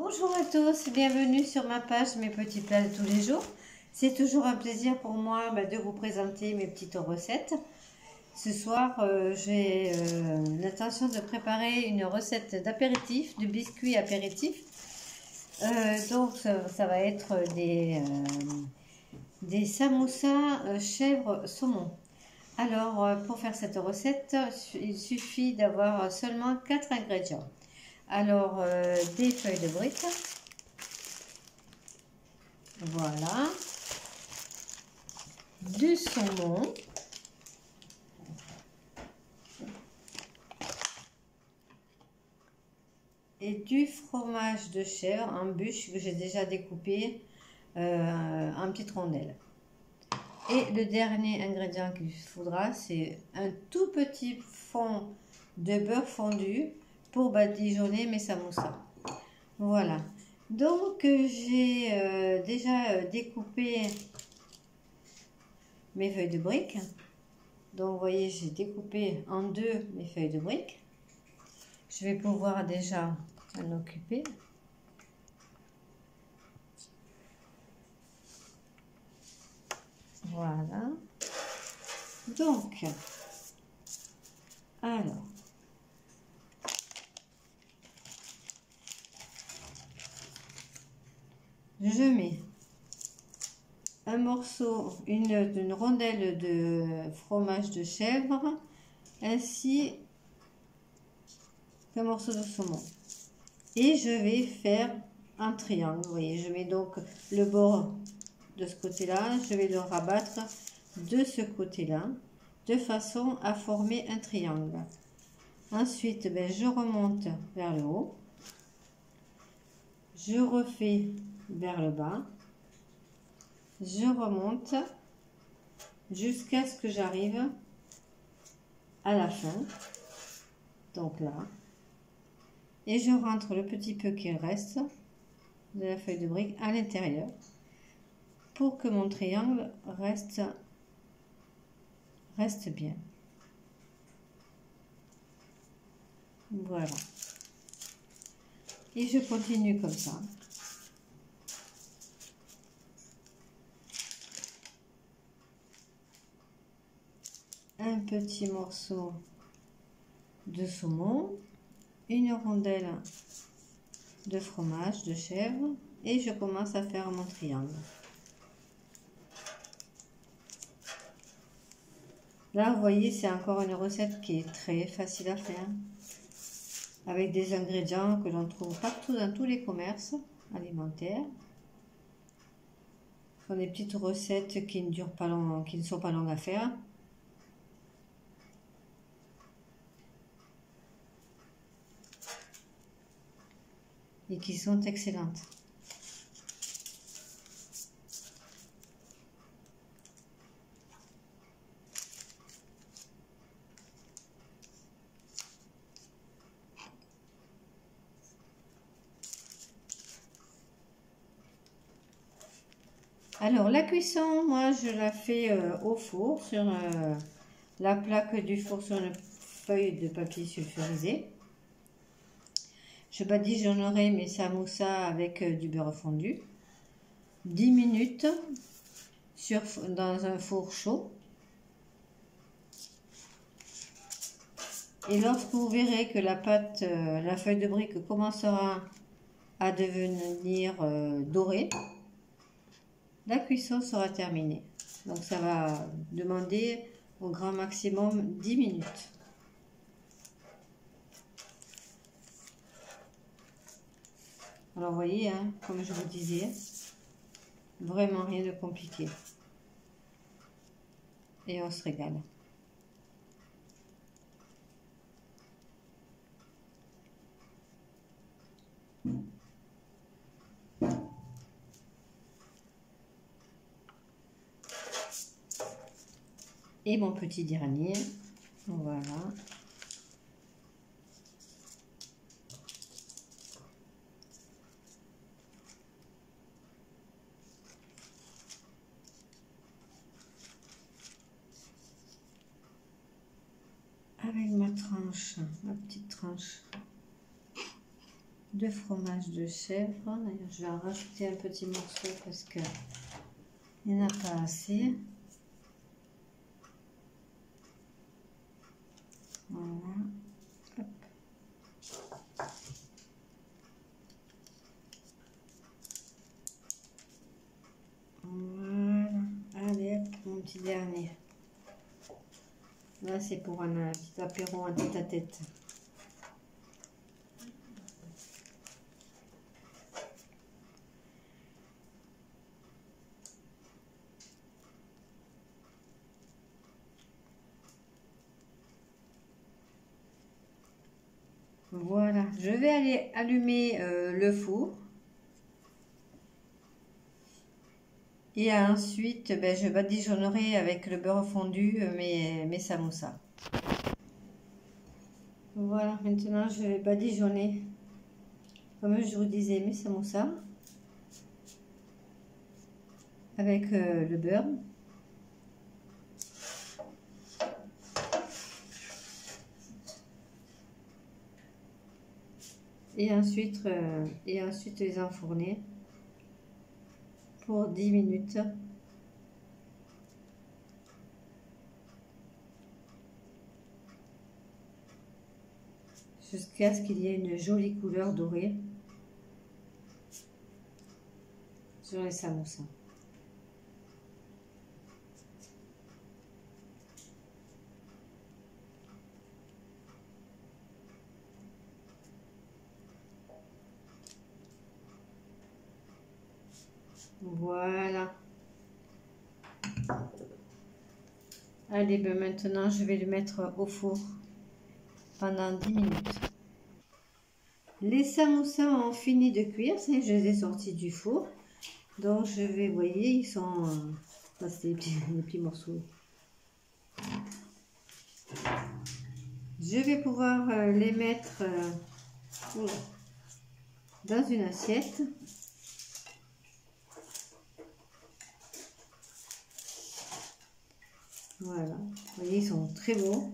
Bonjour à tous, bienvenue sur ma page Mes petits plats de tous les jours. C'est toujours un plaisir pour moi de vous présenter mes petites recettes. Ce soir, j'ai l'intention de préparer une recette d'apéritif, de biscuits apéritifs. Donc ça va être des samoussas chèvre saumon. Alors pour faire cette recette, il suffit d'avoir seulement 4 ingrédients. Alors, des feuilles de briques, voilà, du saumon, et du fromage de chèvre en bûche que j'ai déjà découpé en petites rondelles. Et le dernier ingrédient qu'il faudra, c'est un tout petit fond de beurre fondu pour badigeonner mes samoussas. Voilà. Donc j'ai déjà découpé mes feuilles de briques. Donc vous voyez, j'ai découpé en deux mes feuilles de briques. Je vais pouvoir déjà m'en occuper. Voilà. Donc, alors, je mets un morceau, une rondelle de fromage de chèvre, ainsi qu'un morceau de saumon. Et je vais faire un triangle. Vous voyez, je mets donc le bord de ce côté-là, je vais le rabattre de ce côté-là, de façon à former un triangle. Ensuite, je remonte vers le haut, je refais vers le bas, je remonte jusqu'à ce que j'arrive à la fin, donc là, et je rentre le petit peu qu'il reste de la feuille de brique à l'intérieur pour que mon triangle reste bien. Voilà. Et je continue comme ça. Un petit morceau de saumon, une rondelle de fromage de chèvre et je commence à faire mon triangle. Là, vous voyez, c'est encore une recette qui est très facile à faire, avec des ingrédients que l'on trouve partout dans tous les commerces alimentaires. Ce sont des petites recettes qui ne durent pas long, qui ne sont pas longues à faire. Et qui sont excellentes. Alors la cuisson, moi je la fais au four, sur la plaque du four sur une feuille de papier sulfurisé. Je badigeonnerai mes samoussas avec du beurre fondu. 10 minutes dans un four chaud. Et lorsque vous verrez que la pâte, la feuille de brique commencera à devenir dorée, la cuisson sera terminée. Donc ça va demander au grand maximum 10 minutes. Alors vous voyez, hein, comme je vous disais, vraiment rien de compliqué. Et on se régale. Et mon petit dernier, voilà. Avec ma tranche, ma petite tranche de fromage de chèvre. D'ailleurs, je vais en rajouter un petit morceau parce que il n'y en a pas assez. Voilà. Hop. Voilà. Allez, hop, mon petit dernier. Là, c'est pour un petit apéro en tête à tête. Voilà, je vais aller allumer le four. Et ensuite, ben, je badigeonnerai avec le beurre fondu mes samoussas. Voilà, maintenant je vais badigeonner, comme je vous disais, mes samoussas avec le beurre. Et ensuite les enfourner pour 10 minutes. Jusqu'à ce qu'il y ait une jolie couleur dorée sur les samoussas. Voilà. Allez, ben maintenant je vais le mettre au four pendant 10 minutes. Les samoussas ont fini de cuire, je les ai sortis du four. Donc je vais, vous voyez, ils sont... ça c'est les petits morceaux. Je vais pouvoir les mettre dans une assiette. Voilà, vous voyez, ils sont très beaux.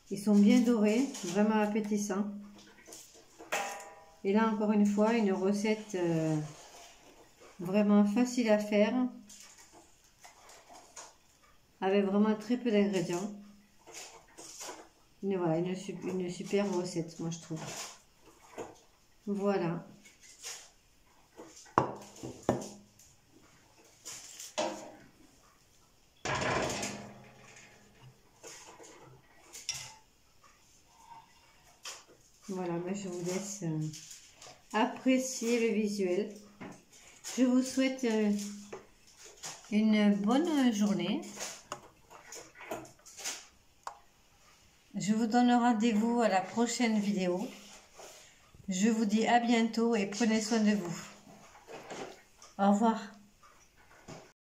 Ils sont bien dorés, vraiment appétissants. Et là, encore une fois, une recette vraiment facile à faire, avec vraiment très peu d'ingrédients. Voilà, une super recette, moi je trouve. Voilà. Voilà, moi je vous laisse apprécier le visuel. Je vous souhaite une bonne journée. Je vous donne rendez-vous à la prochaine vidéo. Je vous dis à bientôt et prenez soin de vous. Au revoir.